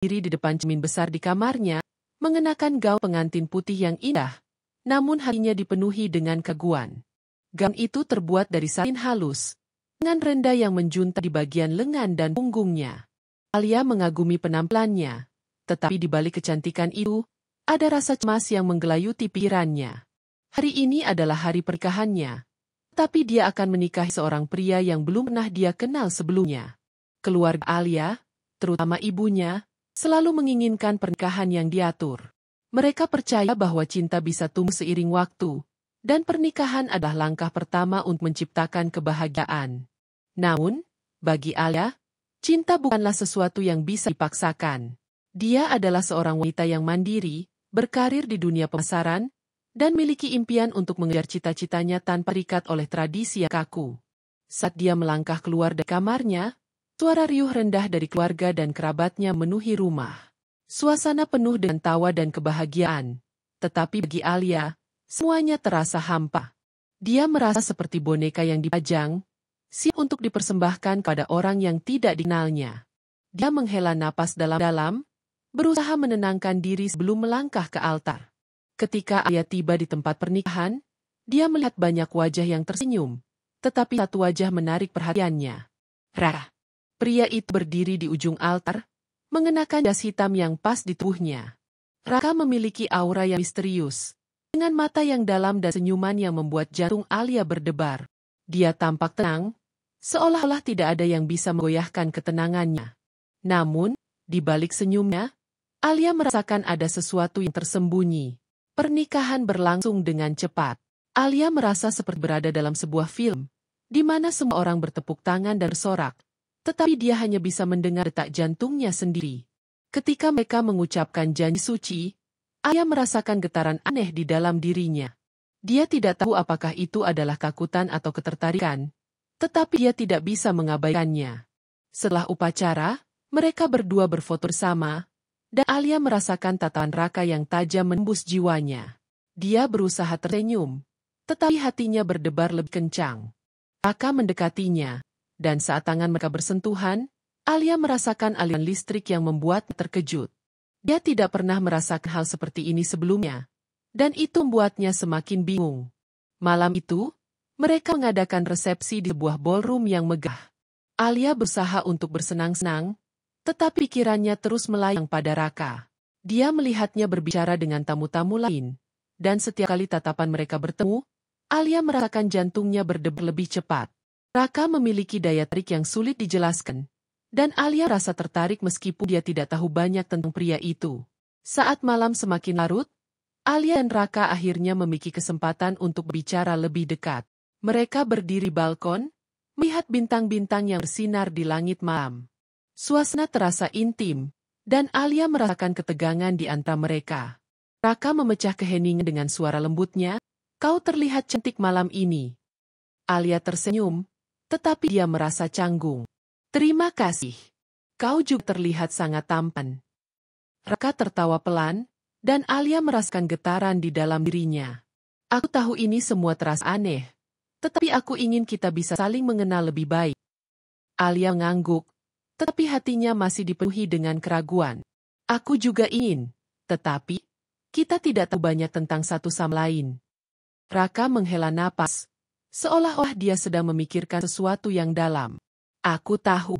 diri di depan cermin besar di kamarnya, mengenakan gaun pengantin putih yang indah, namun hatinya dipenuhi dengan keguan. Gaun itu terbuat dari satin halus, dengan rendah yang menjunta di bagian lengan dan punggungnya. Alia mengagumi penampilannya, tetapi di balik kecantikan itu, ada rasa cemas yang menggelayuti pikirannya. Hari ini adalah hari pernikahannya, tapi dia akan menikahi seorang pria yang belum pernah dia kenal sebelumnya. Keluarga Alia, terutama ibunya, selalu menginginkan pernikahan yang diatur. Mereka percaya bahwa cinta bisa tumbuh seiring waktu, dan pernikahan adalah langkah pertama untuk menciptakan kebahagiaan. Namun, bagi Alia, cinta bukanlah sesuatu yang bisa dipaksakan. Dia adalah seorang wanita yang mandiri, berkarir di dunia pemasaran, dan miliki impian untuk mengejar cita-citanya tanpa terikat oleh tradisi yang kaku. Saat dia melangkah keluar dari kamarnya, suara riuh rendah dari keluarga dan kerabatnya memenuhi rumah. Suasana penuh dengan tawa dan kebahagiaan. Tetapi bagi Alia, semuanya terasa hampa. Dia merasa seperti boneka yang dipajang, siap untuk dipersembahkan kepada orang yang tidak dikenalnya. Dia menghela napas dalam-dalam, berusaha menenangkan diri sebelum melangkah ke altar. Ketika Alia tiba di tempat pernikahan, dia melihat banyak wajah yang tersenyum, tetapi satu wajah menarik perhatiannya. Raka. Pria itu berdiri di ujung altar, mengenakan jas hitam yang pas di tubuhnya. Raka memiliki aura yang misterius, dengan mata yang dalam dan senyuman yang membuat jantung Alia berdebar. Dia tampak tenang, seolah-olah tidak ada yang bisa menggoyahkan ketenangannya. Namun, di balik senyumnya, Alia merasakan ada sesuatu yang tersembunyi. Pernikahan berlangsung dengan cepat. Alia merasa seperti berada dalam sebuah film, di mana semua orang bertepuk tangan dan bersorak, tetapi dia hanya bisa mendengar detak jantungnya sendiri. Ketika mereka mengucapkan janji suci, Alia merasakan getaran aneh di dalam dirinya. Dia tidak tahu apakah itu adalah ketakutan atau ketertarikan, tetapi dia tidak bisa mengabaikannya. Setelah upacara, mereka berdua berfoto bersama, dan Alia merasakan tatapan Raka yang tajam menembus jiwanya. Dia berusaha tersenyum, tetapi hatinya berdebar lebih kencang. Raka mendekatinya, dan saat tangan mereka bersentuhan, Alia merasakan aliran listrik yang membuatnya terkejut. Dia tidak pernah merasakan hal seperti ini sebelumnya, dan itu membuatnya semakin bingung. Malam itu, mereka mengadakan resepsi di sebuah ballroom yang megah. Alia berusaha untuk bersenang-senang, tetapi pikirannya terus melayang pada Raka. Dia melihatnya berbicara dengan tamu-tamu lain, dan setiap kali tatapan mereka bertemu, Alia merasakan jantungnya berdebar lebih cepat. Raka memiliki daya tarik yang sulit dijelaskan, dan Alia rasa tertarik meskipun dia tidak tahu banyak tentang pria itu. Saat malam semakin larut, Alia dan Raka akhirnya memiliki kesempatan untuk berbicara lebih dekat. Mereka berdiri di balkon, melihat bintang-bintang yang bersinar di langit malam. Suasana terasa intim, dan Alia merasakan ketegangan di antara mereka. Raka memecah keheningan dengan suara lembutnya, "Kau terlihat cantik malam ini." Alia tersenyum, tetapi dia merasa canggung. "Terima kasih. Kau juga terlihat sangat tampan." Raka tertawa pelan, dan Alia merasakan getaran di dalam dirinya. "Aku tahu ini semua terasa aneh, tetapi aku ingin kita bisa saling mengenal lebih baik." Alia mengangguk, tetapi hatinya masih dipenuhi dengan keraguan. "Aku juga ingin, tetapi kita tidak tahu banyak tentang satu sama lain." Raka menghela napas, seolah-olah dia sedang memikirkan sesuatu yang dalam. "Aku tahu.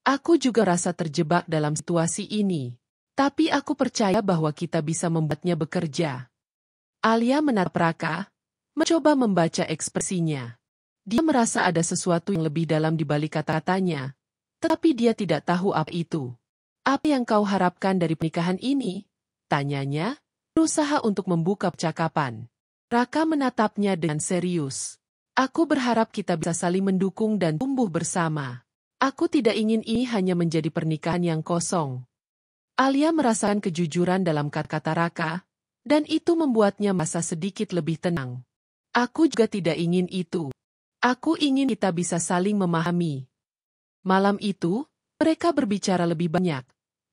Aku juga rasa terjebak dalam situasi ini. Tapi aku percaya bahwa kita bisa membuatnya bekerja." Alia menatap Raka, mencoba membaca ekspresinya. Dia merasa ada sesuatu yang lebih dalam di balik kata-katanya, tetapi dia tidak tahu apa itu. "Apa yang kau harapkan dari pernikahan ini?" tanyanya, berusaha untuk membuka percakapan. Raka menatapnya dengan serius. "Aku berharap kita bisa saling mendukung dan tumbuh bersama. Aku tidak ingin ini hanya menjadi pernikahan yang kosong." Alia merasakan kejujuran dalam kata-kata Raka, dan itu membuatnya merasa sedikit lebih tenang. "Aku juga tidak ingin itu. Aku ingin kita bisa saling memahami." Malam itu, mereka berbicara lebih banyak,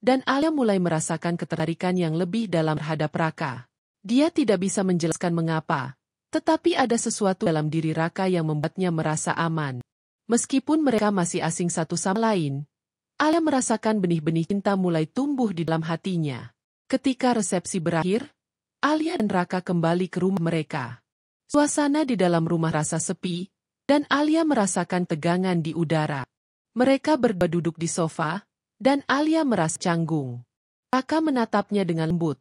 dan Alia mulai merasakan ketertarikan yang lebih dalam terhadap Raka. Dia tidak bisa menjelaskan mengapa, tetapi ada sesuatu dalam diri Raka yang membuatnya merasa aman. Meskipun mereka masih asing satu sama lain, Alia merasakan benih-benih cinta mulai tumbuh di dalam hatinya. Ketika resepsi berakhir, Alia dan Raka kembali ke rumah mereka. Suasana di dalam rumah rasa sepi, dan Alia merasakan tegangan di udara. Mereka berdua duduk di sofa, dan Alia merasa canggung. Raka menatapnya dengan lembut,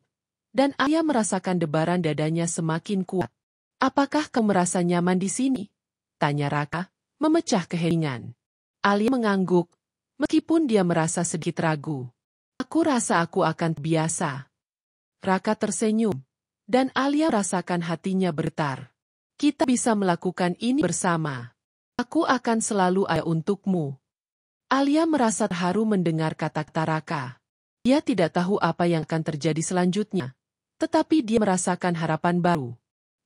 dan Alia merasakan debaran dadanya semakin kuat. "Apakah kau merasa nyaman di sini?" tanya Raka, memecah keheningan. Alia mengangguk, meskipun dia merasa sedikit ragu. "Aku rasa aku akan terbiasa." Raka tersenyum, dan Alia rasakan hatinya bergetar. "Kita bisa melakukan ini bersama. Aku akan selalu ada untukmu." Alia merasa terharu mendengar kata-kata Raka. Dia tidak tahu apa yang akan terjadi selanjutnya, tetapi dia merasakan harapan baru.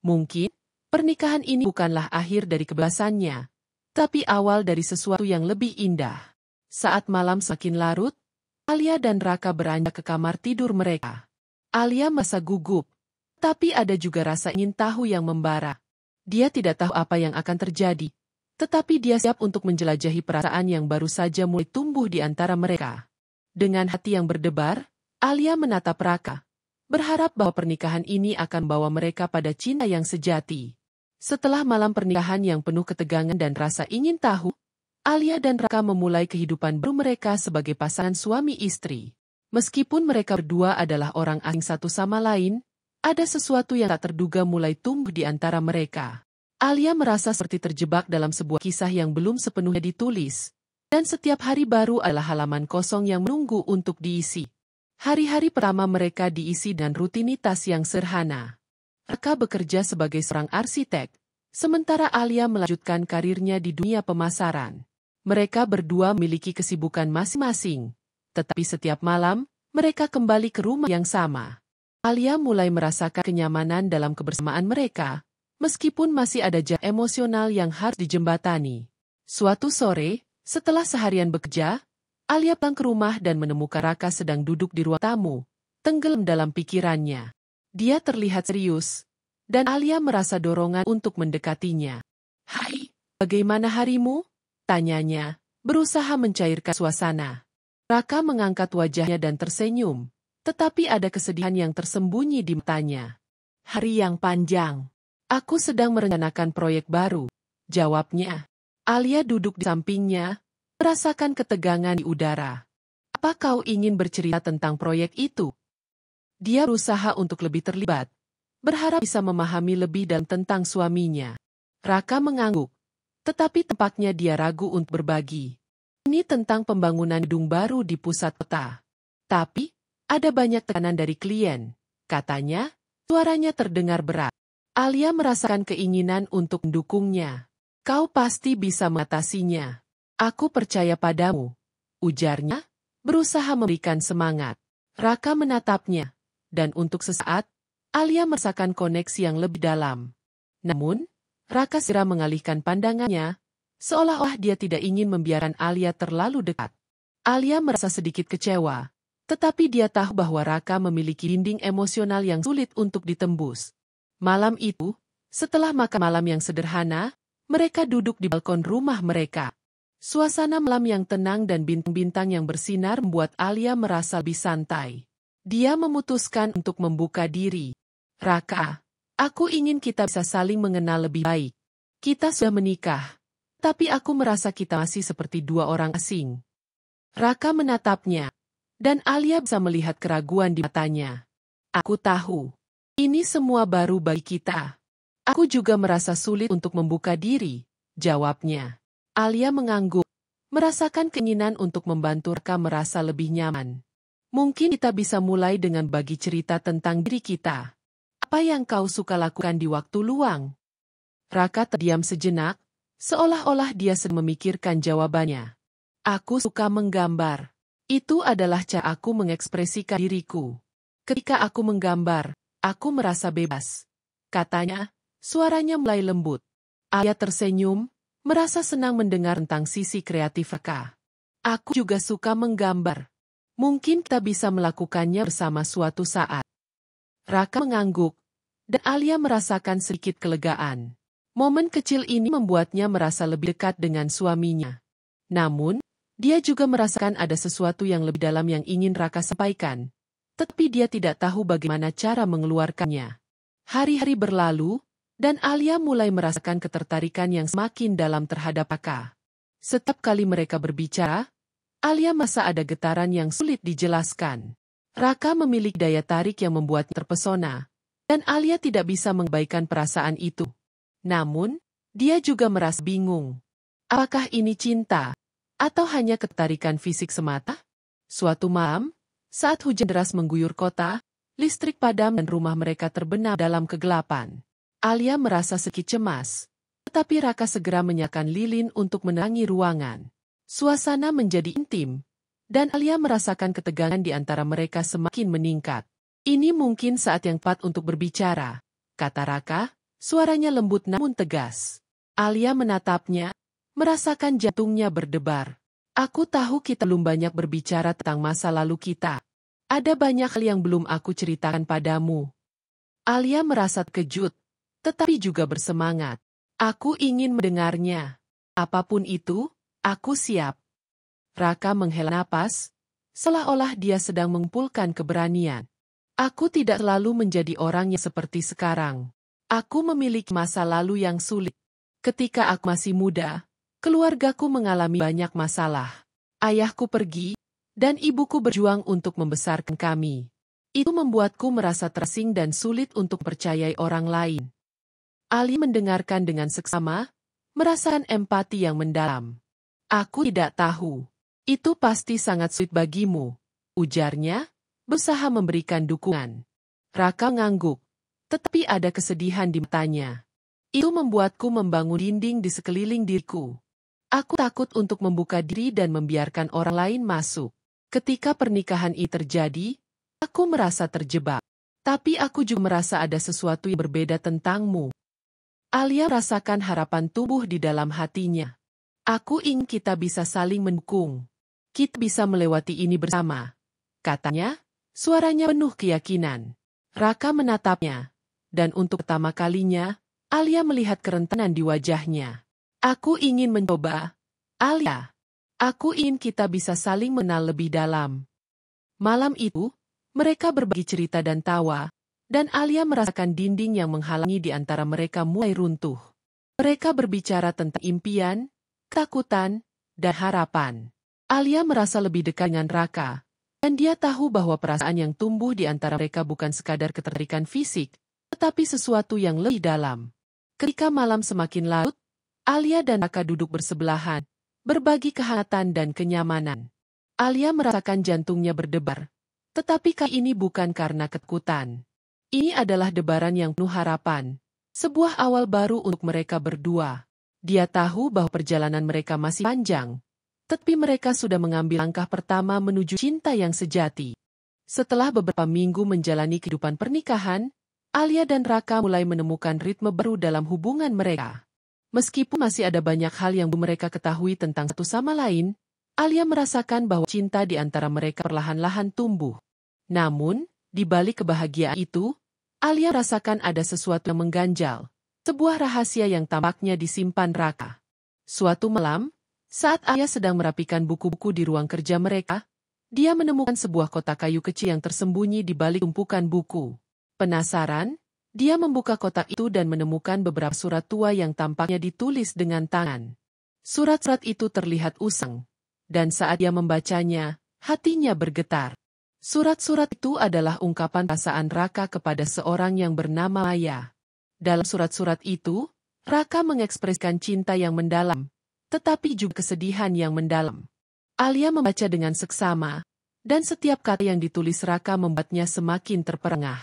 Mungkin, pernikahan ini bukanlah akhir dari kebebasannya, tapi awal dari sesuatu yang lebih indah. Saat malam semakin larut, Alia dan Raka beranjak ke kamar tidur mereka. Alia merasa gugup, tapi ada juga rasa ingin tahu yang membara. Dia tidak tahu apa yang akan terjadi, tetapi dia siap untuk menjelajahi perasaan yang baru saja mulai tumbuh di antara mereka. Dengan hati yang berdebar, Alia menatap Raka, berharap bahwa pernikahan ini akan bawa mereka pada cinta yang sejati. Setelah malam pernikahan yang penuh ketegangan dan rasa ingin tahu, Alia dan Raka memulai kehidupan baru mereka sebagai pasangan suami istri. Meskipun mereka berdua adalah orang asing satu sama lain, ada sesuatu yang tak terduga mulai tumbuh di antara mereka. Alia merasa seperti terjebak dalam sebuah kisah yang belum sepenuhnya ditulis, dan setiap hari baru adalah halaman kosong yang menunggu untuk diisi. Hari-hari pertama mereka diisi dengan rutinitas yang sederhana. Raka bekerja sebagai seorang arsitek, sementara Alia melanjutkan karirnya di dunia pemasaran. Mereka berdua memiliki kesibukan masing-masing, tetapi setiap malam, mereka kembali ke rumah yang sama. Alia mulai merasakan kenyamanan dalam kebersamaan mereka, meskipun masih ada jarak emosional yang harus dijembatani. Suatu sore, setelah seharian bekerja, Alia pulang ke rumah dan menemukan Raka sedang duduk di ruang tamu, tenggelam dalam pikirannya. Dia terlihat serius, dan Alia merasa dorongan untuk mendekatinya. "Hai, bagaimana harimu?" tanyanya, berusaha mencairkan suasana. Raka mengangkat wajahnya dan tersenyum, tetapi ada kesedihan yang tersembunyi di matanya. "Hari yang panjang. Aku sedang merencanakan proyek baru," jawabnya. Alia duduk di sampingnya, merasakan ketegangan di udara. "Apa kau ingin bercerita tentang proyek itu?" Dia berusaha untuk lebih terlibat, berharap bisa memahami lebih dan tentang suaminya. Raka mengangguk, tetapi tampaknya dia ragu untuk berbagi. "Ini tentang pembangunan gedung baru di pusat kota. Tapi, ada banyak tekanan dari klien," katanya, suaranya terdengar berat. Alia merasakan keinginan untuk mendukungnya. "Kau pasti bisa mengatasinya. Aku percaya padamu," ujarnya, berusaha memberikan semangat. Raka menatapnya, dan untuk sesaat, Alia merasakan koneksi yang lebih dalam. Namun, Raka segera mengalihkan pandangannya, seolah-olah dia tidak ingin membiarkan Alia terlalu dekat. Alia merasa sedikit kecewa, tetapi dia tahu bahwa Raka memiliki dinding emosional yang sulit untuk ditembus. Malam itu, setelah makan malam yang sederhana, mereka duduk di balkon rumah mereka. Suasana malam yang tenang dan bintang-bintang yang bersinar membuat Alia merasa lebih santai. Dia memutuskan untuk membuka diri. "Raka, aku ingin kita bisa saling mengenal lebih baik. Kita sudah menikah, tapi aku merasa kita masih seperti dua orang asing." Raka menatapnya, dan Alia bisa melihat keraguan di matanya. "Aku tahu, ini semua baru bagi kita. Aku juga merasa sulit untuk membuka diri," jawabnya. Alia mengangguk, merasakan keinginan untuk membantu Raka merasa lebih nyaman. "Mungkin kita bisa mulai dengan bagi cerita tentang diri kita. Apa yang kau suka lakukan di waktu luang?" Raka terdiam sejenak, seolah-olah dia sedang memikirkan jawabannya. "Aku suka menggambar. Itu adalah cara aku mengekspresikan diriku. Ketika aku menggambar, aku merasa bebas," katanya, suaranya mulai lembut. Alia tersenyum, merasa senang mendengar tentang sisi kreatif Raka. "Aku juga suka menggambar. Mungkin kita bisa melakukannya bersama suatu saat." Raka mengangguk, dan Alia merasakan sedikit kelegaan. Momen kecil ini membuatnya merasa lebih dekat dengan suaminya. Namun, Dia juga merasakan ada sesuatu yang lebih dalam yang ingin Raka sampaikan, tetapi dia tidak tahu bagaimana cara mengeluarkannya. Hari-hari berlalu, dan Alia mulai merasakan ketertarikan yang semakin dalam terhadap Raka. Setiap kali mereka berbicara, Alia merasa ada getaran yang sulit dijelaskan. Raka memiliki daya tarik yang membuatnya terpesona, dan Alia tidak bisa mengabaikan perasaan itu. Namun, dia juga merasa bingung. Apakah ini cinta? Atau hanya ketertarikan fisik semata? Suatu malam, saat hujan deras mengguyur kota, listrik padam dan rumah mereka terbenam dalam kegelapan. Alia merasa sedikit cemas, tetapi Raka segera menyalakan lilin untuk menerangi ruangan. Suasana menjadi intim, dan Alia merasakan ketegangan di antara mereka semakin meningkat. Ini mungkin saat yang tepat untuk berbicara, kata Raka, suaranya lembut namun tegas. Alia menatapnya, merasakan jantungnya berdebar. Aku tahu kita belum banyak berbicara tentang masa lalu kita. Ada banyak hal yang belum aku ceritakan padamu. Alia merasa terkejut, tetapi juga bersemangat. Aku ingin mendengarnya. Apapun itu, aku siap. Raka menghela napas, seolah-olah dia sedang mengumpulkan keberanian. Aku tidak selalu menjadi orang yang seperti sekarang. Aku memiliki masa lalu yang sulit. Ketika aku masih muda, keluargaku mengalami banyak masalah. Ayahku pergi, dan ibuku berjuang untuk membesarkan kami. Itu membuatku merasa terasing dan sulit untuk percayai orang lain. Ali mendengarkan dengan seksama, merasakan empati yang mendalam. Aku tidak tahu. Itu pasti sangat sulit bagimu, ujarnya, berusaha memberikan dukungan. Raka ngangguk, tetapi ada kesedihan di matanya. Itu membuatku membangun dinding di sekeliling diriku. Aku takut untuk membuka diri dan membiarkan orang lain masuk. Ketika pernikahan ini terjadi, aku merasa terjebak. Tapi aku juga merasa ada sesuatu yang berbeda tentangmu. Alia merasakan harapan tumbuh di dalam hatinya. Aku ingin kita bisa saling mendukung. Kita bisa melewati ini bersama, katanya, suaranya penuh keyakinan. Raka menatapnya, dan untuk pertama kalinya, Alia melihat kerentanan di wajahnya. Aku ingin mencoba, Alia. Aku ingin kita bisa saling mengenal lebih dalam. Malam itu, mereka berbagi cerita dan tawa, dan Alia merasakan dinding yang menghalangi di antara mereka mulai runtuh. Mereka berbicara tentang impian, ketakutan, dan harapan. Alia merasa lebih dekat dengan Raka, dan dia tahu bahwa perasaan yang tumbuh di antara mereka bukan sekadar ketertarikan fisik, tetapi sesuatu yang lebih dalam. Ketika malam semakin larut, Alia dan Raka duduk bersebelahan, berbagi kehangatan dan kenyamanan. Alia merasakan jantungnya berdebar, tetapi kali ini bukan karena ketakutan. Ini adalah debaran yang penuh harapan, sebuah awal baru untuk mereka berdua. Dia tahu bahwa perjalanan mereka masih panjang, tetapi mereka sudah mengambil langkah pertama menuju cinta yang sejati. Setelah beberapa minggu menjalani kehidupan pernikahan, Alia dan Raka mulai menemukan ritme baru dalam hubungan mereka. Meskipun masih ada banyak hal yang belum mereka ketahui tentang satu sama lain, Alia merasakan bahwa cinta di antara mereka perlahan-lahan tumbuh. Namun, di balik kebahagiaan itu, Alia merasakan ada sesuatu yang mengganjal, sebuah rahasia yang tampaknya disimpan Raka. Suatu malam, saat Alia sedang merapikan buku-buku di ruang kerja mereka, dia menemukan sebuah kotak kayu kecil yang tersembunyi di balik tumpukan buku. Penasaran, dia membuka kotak itu dan menemukan beberapa surat tua yang tampaknya ditulis dengan tangan. Surat-surat itu terlihat usang, dan saat dia membacanya, hatinya bergetar. Surat-surat itu adalah ungkapan perasaan Raka kepada seorang yang bernama Maya. Dalam surat-surat itu, Raka mengekspresikan cinta yang mendalam, tetapi juga kesedihan yang mendalam. Alia membaca dengan seksama, dan setiap kata yang ditulis Raka membuatnya semakin terperangah.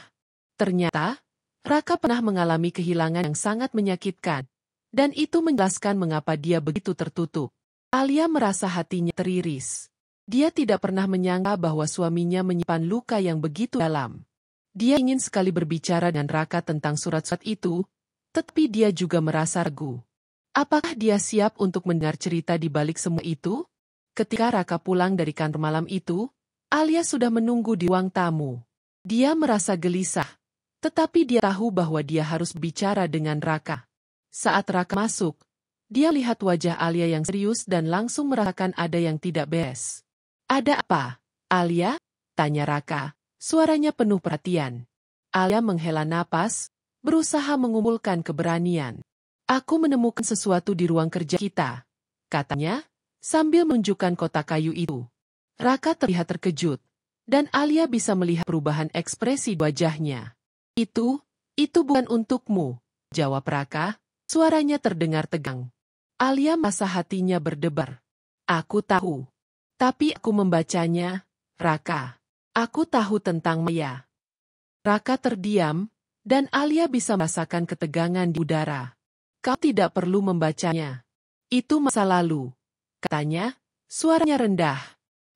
Ternyata, Raka pernah mengalami kehilangan yang sangat menyakitkan, dan itu menjelaskan mengapa dia begitu tertutup. Alia merasa hatinya teriris. Dia tidak pernah menyangka bahwa suaminya menyimpan luka yang begitu dalam. Dia ingin sekali berbicara dengan Raka tentang surat-surat itu, tetapi dia juga merasa ragu. Apakah dia siap untuk mendengar cerita di balik semua itu? Ketika Raka pulang dari kantor malam itu, Alia sudah menunggu di ruang tamu. Dia merasa gelisah, tetapi dia tahu bahwa dia harus bicara dengan Raka. Saat Raka masuk, Dia lihat wajah Alia yang serius dan langsung merasakan ada yang tidak beres. Ada apa, Alia? Tanya Raka. Suaranya penuh perhatian. Alia menghela napas, berusaha mengumpulkan keberanian. Aku menemukan sesuatu di ruang kerja kita, katanya, sambil menunjukkan kotak kayu itu. Raka terlihat terkejut, dan Alia bisa melihat perubahan ekspresi wajahnya. Itu bukan untukmu, jawab Raka, suaranya terdengar tegang. Alia merasa hatinya berdebar. Aku tahu. Tapi aku membacanya, Raka. Aku tahu tentang Maya. Raka terdiam, dan Alia bisa merasakan ketegangan di udara. Kau tidak perlu membacanya. Itu masa lalu, katanya, suaranya rendah.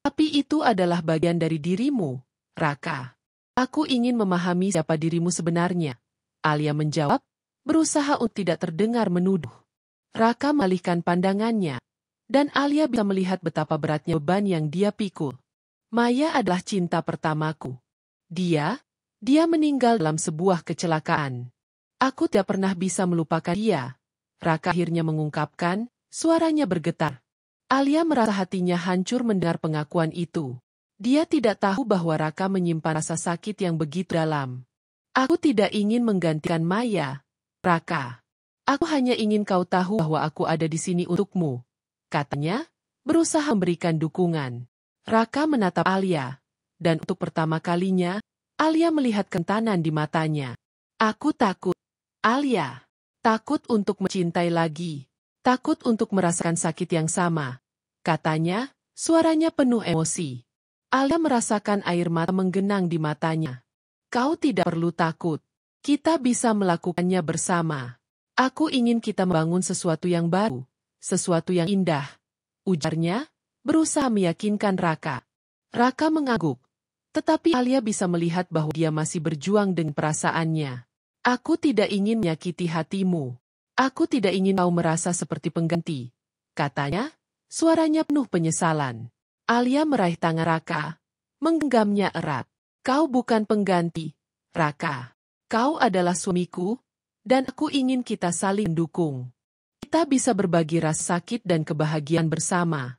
Tapi itu adalah bagian dari dirimu, Raka. Aku ingin memahami siapa dirimu sebenarnya. Alia menjawab, berusaha untuk tidak terdengar menuduh. Raka mengalihkan pandangannya, dan Alia bisa melihat betapa beratnya beban yang dia pikul. Maya adalah cinta pertamaku. Dia meninggal dalam sebuah kecelakaan. Aku tidak pernah bisa melupakan dia. Raka akhirnya mengungkapkan, suaranya bergetar. Alia merasa hatinya hancur mendengar pengakuan itu. Dia tidak tahu bahwa Raka menyimpan rasa sakit yang begitu dalam. Aku tidak ingin menggantikan Maya, Raka. Aku hanya ingin kau tahu bahwa aku ada di sini untukmu, katanya, berusaha memberikan dukungan. Raka menatap Alia, dan untuk pertama kalinya, Alia melihat kentanan di matanya. Aku takut, Alia. Takut untuk mencintai lagi. Takut untuk merasakan sakit yang sama, katanya, suaranya penuh emosi. Alia merasakan air mata menggenang di matanya. Kau tidak perlu takut. Kita bisa melakukannya bersama. Aku ingin kita membangun sesuatu yang baru, sesuatu yang indah, ujarnya, berusaha meyakinkan Raka. Raka mengangguk, tetapi Alia bisa melihat bahwa dia masih berjuang dengan perasaannya. Aku tidak ingin menyakiti hatimu. Aku tidak ingin kau merasa seperti pengganti, katanya, suaranya penuh penyesalan. Alia meraih tangan Raka, menggenggamnya erat. Kau bukan pengganti, Raka. Kau adalah suamiku, dan aku ingin kita saling mendukung. Kita bisa berbagi rasa sakit dan kebahagiaan bersama.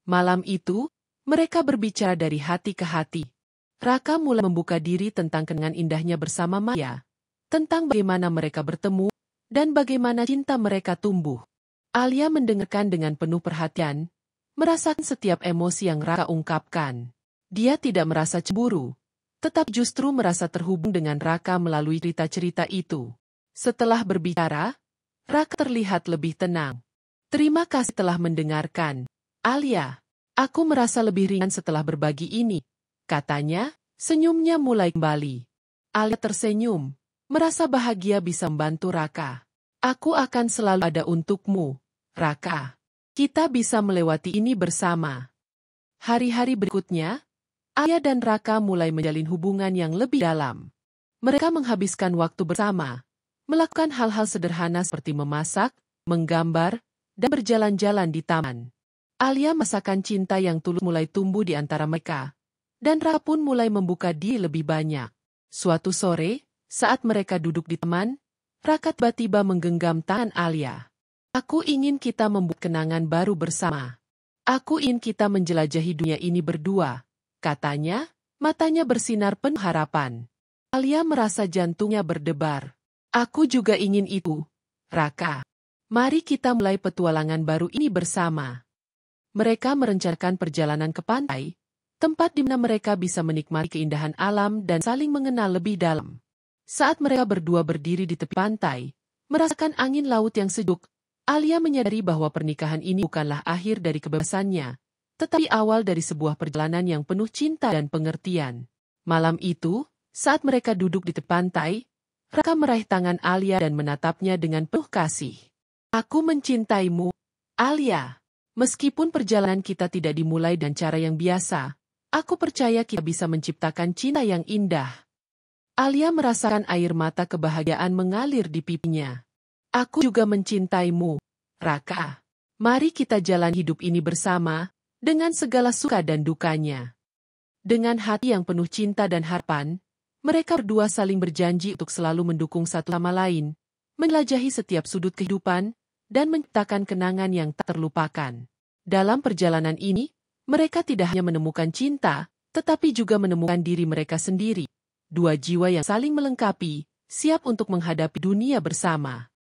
Malam itu, mereka berbicara dari hati ke hati. Raka mulai membuka diri tentang kenangan indahnya bersama Maya, tentang bagaimana mereka bertemu, dan bagaimana cinta mereka tumbuh. Alia mendengarkan dengan penuh perhatian, merasakan setiap emosi yang Raka ungkapkan. Dia tidak merasa cemburu, tetapi justru merasa terhubung dengan Raka melalui cerita-cerita itu. Setelah berbicara, Raka terlihat lebih tenang. Terima kasih telah mendengarkan, Alia. Aku merasa lebih ringan setelah berbagi ini, katanya, senyumnya mulai kembali. Alia tersenyum, merasa bahagia bisa membantu Raka. Aku akan selalu ada untukmu, Raka. Kita bisa melewati ini bersama. Hari-hari berikutnya, Alia dan Raka mulai menjalin hubungan yang lebih dalam. Mereka menghabiskan waktu bersama, melakukan hal-hal sederhana seperti memasak, menggambar, dan berjalan-jalan di taman. Alia merasakan cinta yang tulus mulai tumbuh di antara mereka, dan Raka pun mulai membuka diri lebih banyak. Suatu sore, saat mereka duduk di taman, Raka tiba-tiba menggenggam tangan Alia. Aku ingin kita membuat kenangan baru bersama. Aku ingin kita menjelajahi dunia ini berdua, katanya, matanya bersinar penuh harapan. Alia merasa jantungnya berdebar. Aku juga ingin itu, Raka. Mari kita mulai petualangan baru ini bersama. Mereka merencanakan perjalanan ke pantai, tempat di mana mereka bisa menikmati keindahan alam dan saling mengenal lebih dalam. Saat mereka berdua berdiri di tepi pantai, merasakan angin laut yang sejuk, Alia menyadari bahwa pernikahan ini bukanlah akhir dari kebebasannya, tetapi awal dari sebuah perjalanan yang penuh cinta dan pengertian. Malam itu, saat mereka duduk di tepi pantai, Raka meraih tangan Alia dan menatapnya dengan penuh kasih. Aku mencintaimu, Alia. Meskipun perjalanan kita tidak dimulai dengan cara yang biasa, aku percaya kita bisa menciptakan cinta yang indah. Alia merasakan air mata kebahagiaan mengalir di pipinya. Aku juga mencintaimu, Raka. Mari kita jalan hidup ini bersama, dengan segala suka dan dukanya. Dengan hati yang penuh cinta dan harapan, mereka berdua saling berjanji untuk selalu mendukung satu sama lain, menjelajahi setiap sudut kehidupan, dan menciptakan kenangan yang tak terlupakan. Dalam perjalanan ini, mereka tidak hanya menemukan cinta, tetapi juga menemukan diri mereka sendiri. Dua jiwa yang saling melengkapi, siap untuk menghadapi dunia bersama.